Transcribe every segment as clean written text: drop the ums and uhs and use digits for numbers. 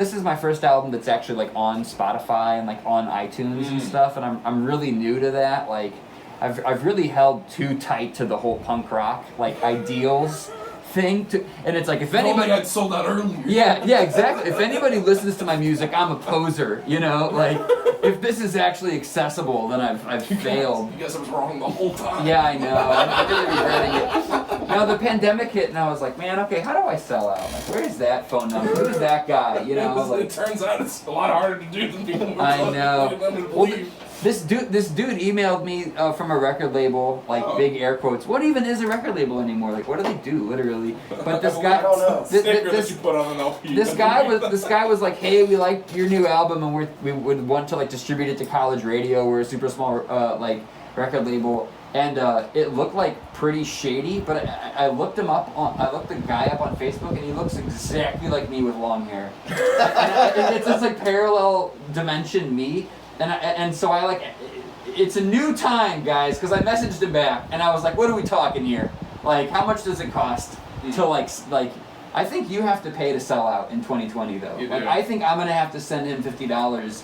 This is my first album that's actually like on Spotify and like on iTunes and stuff, and I'm really new to that. Like, I've really held too tight to the whole punk rock like ideals thing, and it's like if anybody had sold out earlier. Yeah, exactly. If anybody listens to my music, I'm a poser, you know. Like, if this is actually accessible, then I've failed. You guys was wrong the whole time. Yeah, I know. I'm really regretting it. Now the pandemic hit, and I was like, man, okay, how do I sell out? Like, where's that phone number? Who's that guy? You know. Like, it turns out it's a lot harder to do than people. I know. Well, this dude emailed me from a record label, like big air quotes. What even is a record label anymore? Like, what do they do, literally? But this guy, I don't know. this guy was like, hey, we like your new album, and we would want to like distribute it to college radio. We're a super small like record label, and it looked like pretty shady. But I looked him up I looked the guy up on Facebook, and he looks exactly like me with long hair. It's just like parallel dimension me. And so I like, it's a new time, guys, because I messaged him back, and I was like, what are we talking here? Like, how much does it cost to like, I think you have to pay to sell out in 2020, though. Like, I think I'm going to have to send him $50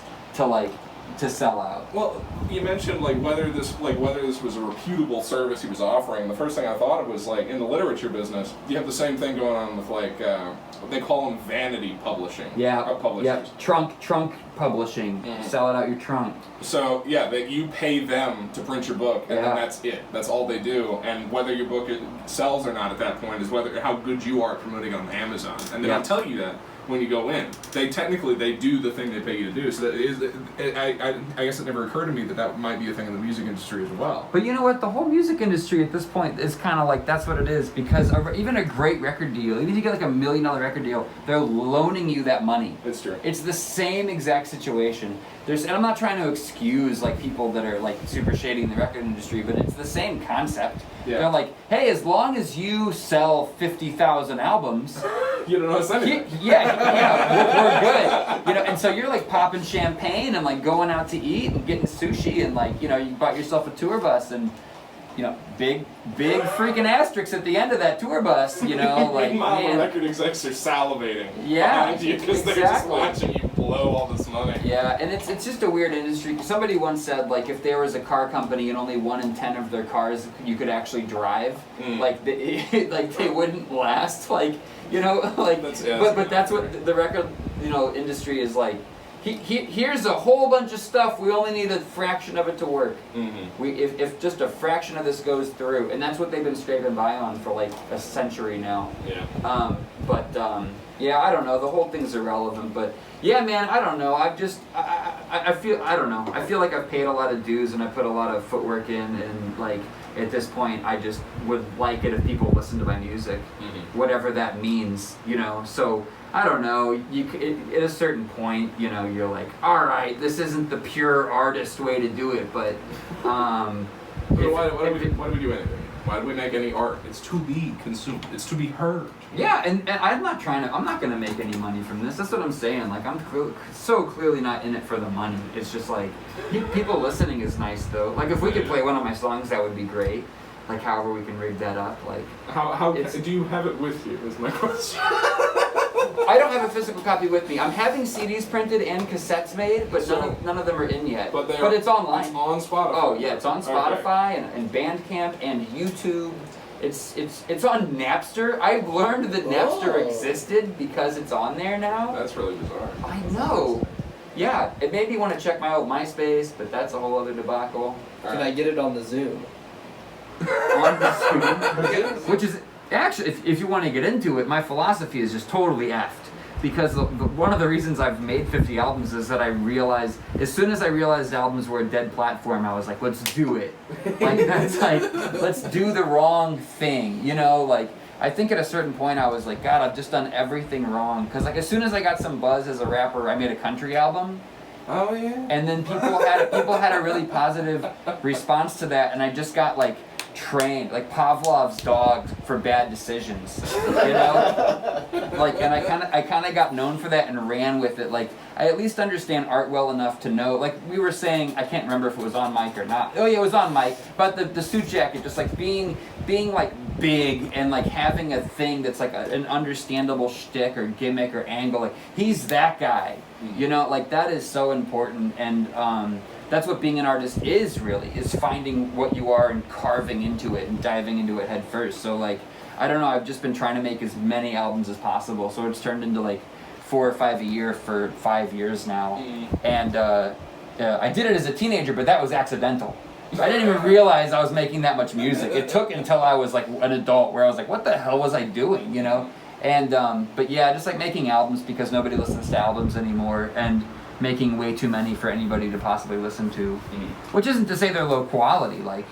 to sell out. Well, you mentioned whether this was a reputable service he was offering. The first thing I thought of was like in the literature business, you have the same thing going on with what they call them vanity publishing. Yeah. Publishers. Yeah. Trunk publishing. Sell it out your trunk. So yeah, that you pay them to print your book, and then that's it. That's all they do. And whether your book sells or not at that point is how good you are at promoting it on Amazon. And they don't tell you that when you go in. They do the thing they pay you to do. So that is, I guess it never occurred to me that might be a thing in the music industry as well. But you know what? The whole music industry at this point is kind of like, that's what it is, because even a great record deal, even if you get like $1 million record deal, they're loaning you that money. It's true. It's the same exact situation. And I'm not trying to excuse like people that are like super shady in the record industry, but it's the same concept. Yeah. They're like, hey, as long as you sell 50,000 albums, you don't know what's anything. We're good. You know, and so you're like popping champagne and like going out to eat and getting sushi, and like, you know, you bought yourself a tour bus, and you know, big freaking asterisks at the end of that tour bus, you know, like, man. Record execs are salivating behind you because they're just watching you blow all this money. Yeah, and it's just a weird industry. Somebody once said, like, if there was a car company and only 1 in 10 of their cars you could actually drive, like, they wouldn't last, like, you know, like, but that's what the record, you know, industry is like. Here's a whole bunch of stuff. We only need a fraction of it to work. If just a fraction of this goes through, and that's what they've been scraping by on for like a century now. Yeah. Yeah, I don't know. The whole thing's irrelevant, but yeah, man, I don't know. I feel like I've paid a lot of dues and I put a lot of footwork in, and like at this point, I just would like it if people listen to my music, whatever that means, you know. So. I don't know, at a certain point, you know, you're like, all right, this isn't the pure artist way to do it, but why do we do anything? Why do we make any art? It's to be consumed. It's to be heard. Yeah, and I'm not going to make any money from this. That's what I'm saying. Like, I'm so clearly not in it for the money. It's just like, people listening is nice, though. Like, if we could play one of my songs, that would be great. Like, however we can rig that up. Like, how do you have it with you, is my question. I don't have a physical copy with me. I'm having CDs printed and cassettes made, but none of them are in yet. But it's online. It's on Spotify. Oh yeah, it's on Spotify and Bandcamp and YouTube. It's on Napster. I learned that Napster existed because it's on there now. That's really bizarre. I know. Yeah, it made me want to check my old MySpace, but that's a whole other debacle. Can I get it on the Zoom? On the Zoom? Which is... Actually, if you want to get into it, my philosophy is just totally effed. Because one of the reasons I've made 50 albums is that I realized, as soon as I realized albums were a dead platform, I was like, let's do it. Like, that's like, let's do the wrong thing, you know? Like, I think at a certain point I was like, God, I've just done everything wrong. Because like, as soon as I got some buzz as a rapper, I made a country album. Oh, yeah? And then people had a really positive response to that, and I just got like, trained like Pavlov's dog for bad decisions, you know. Like, and I kind of got known for that and ran with it. Like, I at least understand art well enough to know. Like we were saying, I can't remember if it was on mic or not. Oh yeah, it was on mic. But the suit jacket, just like being being like big and like having a thing that's like an understandable shtick or gimmick or angle. Like he's that guy, you know. Like that is so important, and that's what being an artist is really, is finding what you are and carving into it and diving into it head first. So like, I don't know, I've just been trying to make as many albums as possible. So it's turned into like 4 or 5 a year for 5 years now. And I did it as a teenager, but that was accidental. I didn't even realize I was making that much music. It took until I was like an adult where I was like, what the hell was I doing, you know? And, but yeah, just like making albums because nobody listens to albums anymore, and making way too many for anybody to possibly listen to. Which isn't to say they're low quality, like,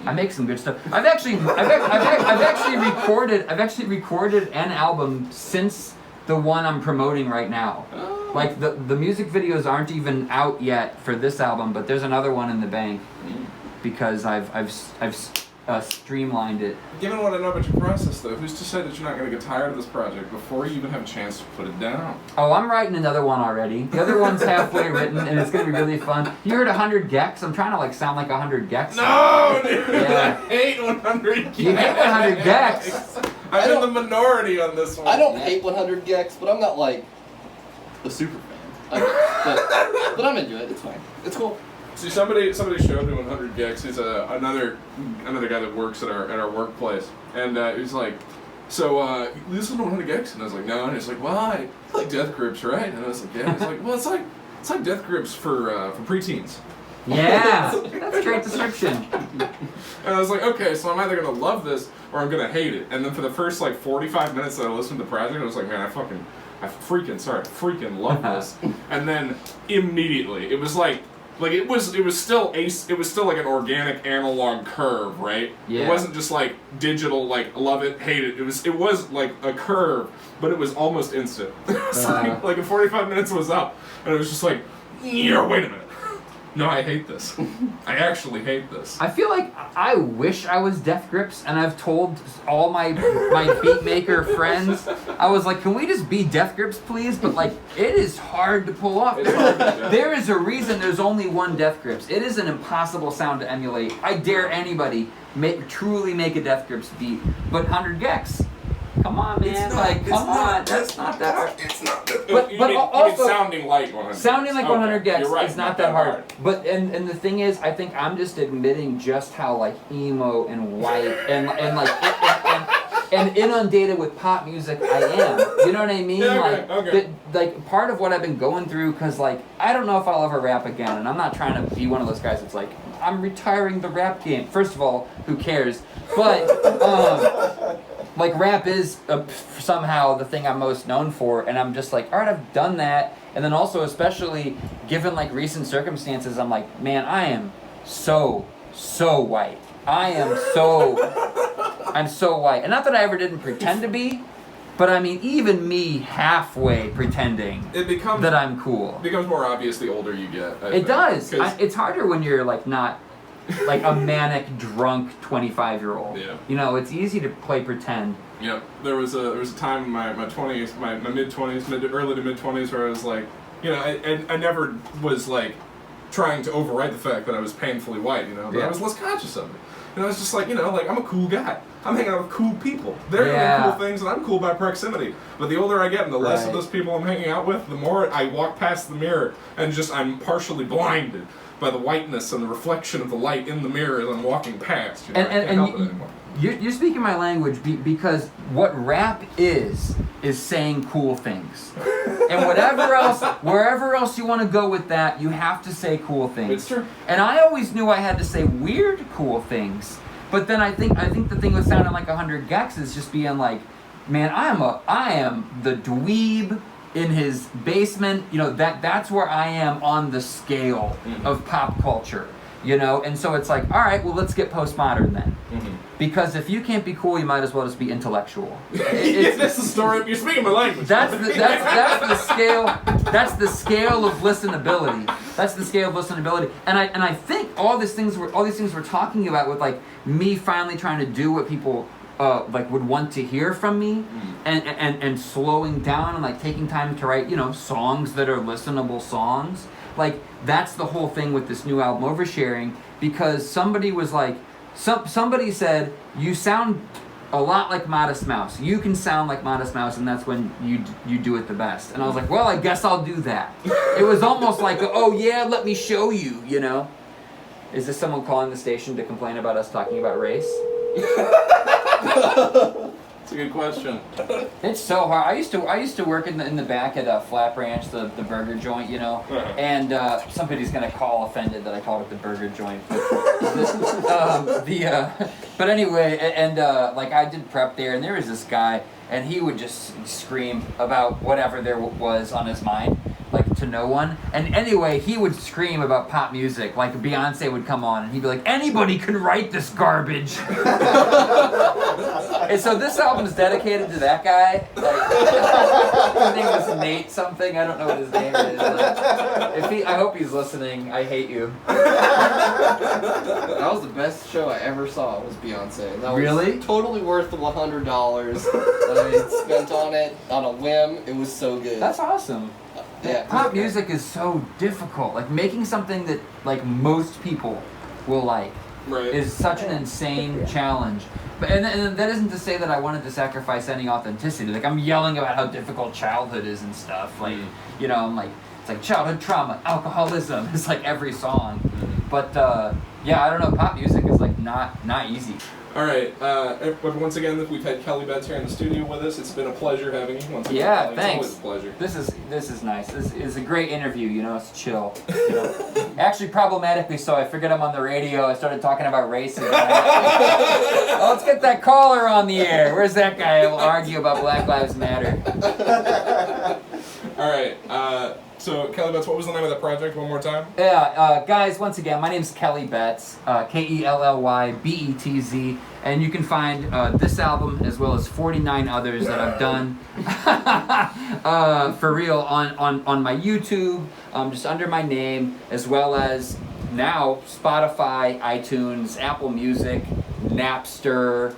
I make some good stuff. I've actually recorded an album since the one I'm promoting right now. Like the music videos aren't even out yet for this album, but there's another one in the bank because I've streamlined it. Given what I know about your process, though, who's to say that you're not going to get tired of this project before you even have a chance to put it down? Oh, I'm writing another one already. The other one's halfway written, and it's going to be really fun. You heard 100 gecs? I'm trying to like sound like 100 gecs. No, dude! Yeah. I hate 100 gecs. You hate 100 gecs? I'm in the minority on this one. I don't hate 100 gecs, but I'm not like a super fan. But I'm into it. It's fine. It's cool. See, somebody showed me 100 gecs. He's another guy that works at our workplace, and he's like, so you listen to 100 gecs? And I was like, no. And he's like, well, I like Death Grips, right? And I was like, yeah. He's like, well, it's like Death Grips for preteens. Yeah, that's a great description. And I was like, okay, so I'm either gonna love this or I'm gonna hate it. And then for the first like 45 minutes that I listened to the project, I was like, man, I freaking love this. And then immediately it was like it was still like an organic analog curve, right? Yeah. It wasn't just like digital, like love it, hate it. It was like a curve, but it was almost instant. Like in 45 minutes was up, and it was just like, yeah, wait a minute. No, I hate this. I actually hate this. I feel like I wish I was Death Grips, and I've told all my beat maker friends, I was like, can we just be Death Grips, please? But like, it is hard to pull off. There is a reason there's only one Death Grips. It is an impossible sound to emulate. I dare anybody truly make a Death Grips beat, but 100 gecs. Come on, man! Come on! That's not that hard. It's not that. But also sounding like 100. Sounding like 100 gecs right, is not that hard. But and the thing is, I think I'm just admitting just how like emo and white and inundated with pop music I am. You know what I mean? Yeah, okay. Like part of what I've been going through, because like I don't know if I'll ever rap again, and I'm not trying to be one of those guys that's like, I'm retiring the rap game. First of all, who cares? But like rap is somehow the thing I'm most known for, and I'm just like, all right, I've done that. And then also, especially given like recent circumstances, I'm like, man, I am so white. I'm so white. And not that I ever didn't pretend to be, but I mean, even me halfway pretending that I'm cool. It becomes more obvious the older you get. I think. Does. It's harder when you're like not like a manic, drunk 25-year-old. Yeah. You know, it's easy to play pretend. Yep. There was a time in my 20s, my mid-20s, early to mid-20s, where I was like, you know, I never was like trying to overwrite the fact that I was painfully white, you know, but I was less conscious of it. And I was just like, you know, like I'm a cool guy. I'm hanging out with cool people. They're doing cool things, and I'm cool by proximity. But the older I get, and the less of those people I'm hanging out with, the more I walk past the mirror, and just I'm partially blinded by the whiteness and the reflection of the light in the mirror as I'm walking past. You know, I can't help it anymore. You're speaking my language because what rap is saying cool things. And wherever else you want to go with that, you have to say cool things. It's true. And I always knew I had to say weird cool things. But then I think the thing with sounding like 100 gecs is just being like, man, I am the dweeb in his basement. You know, that's where I am on the scale of pop culture. You know, and so it's like, all right, well, let's get postmodern then. Because if you can't be cool, you might as well just be intellectual. That's the story. You're speaking my language. That's the scale. That's the scale of listenability. That's the scale of listenability. And I think all these things we're talking about with like me finally trying to do what people like would want to hear from me, and slowing down and like taking time to write, you know, songs that are listenable songs. Like that's the whole thing with this new album Oversharing, because somebody was like, somebody said you sound a lot like Modest Mouse. You can sound like Modest Mouse, and that's when you do it the best. And I was like, well, I guess I'll do that. It was almost like, oh yeah, let me show you, you know. Is this someone calling the station to complain about us talking about race? That's a good question. It's so hard. I used to work in the back at Flat Branch, the burger joint, you know. And somebody's gonna call offended that I called it the burger joint. But anyway, and like I did prep there, and there was this guy, and he would just scream about whatever there was on his mind, like to no one. And anyway, he would scream about pop music, like Beyonce would come on, and he'd be like, anybody can write this garbage. And so this album is dedicated to that guy. Like, his name was Nate something. I don't know what his name is. Like, I hope he's listening. I hate you. That was the best show I ever saw. Was Beyonce. That was really totally worth the $100 that I spent on it on a whim. It was so good. That's awesome. Yeah. Pop music is so difficult. Like making something that like most people will like is such an insane challenge. But and that isn't to say that I wanted to sacrifice any authenticity. Like I'm yelling about how difficult childhood is and stuff. Like you know, I'm like it's like childhood trauma, alcoholism. It's like every song. But yeah, I don't know. Pop music is like not easy. All right. Once again, we've had Kelly Betz here in the studio with us. It's been a pleasure having you. Once again, yeah, Kelly. thanks. It's always a pleasure. This is nice. This is a great interview. You know, it's chill. You know? Actually, problematically so. I forget I'm on the radio. I started talking about racism. Oh, let's get that caller on the air. Where's that guy? We'll argue about Black Lives Matter. All right. So, Kelly Betz, what was the name of that project one more time? Yeah, guys, once again, my name's Kelly Betz, KELLYBETZ, and you can find this album as well as 49 others that I've done for real on my YouTube, just under my name, as well as now Spotify, iTunes, Apple Music, Napster,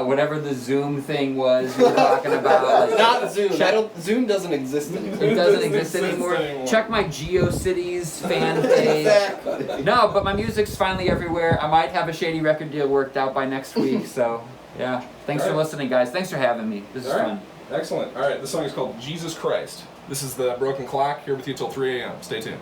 whatever the Zoom thing was you were talking about. Like, not Zoom. Zoom doesn't exist anymore. It doesn't exist anymore. Check my GeoCities fan page. Exactly. No, but my music's finally everywhere. I might have a shady record deal worked out by next week. So, yeah. Thanks for listening, guys. Thanks for having me. This is fun. Excellent. All right. This song is called Jesus Christ. This is the Broken Clock, here with you till 3 a.m. Stay tuned.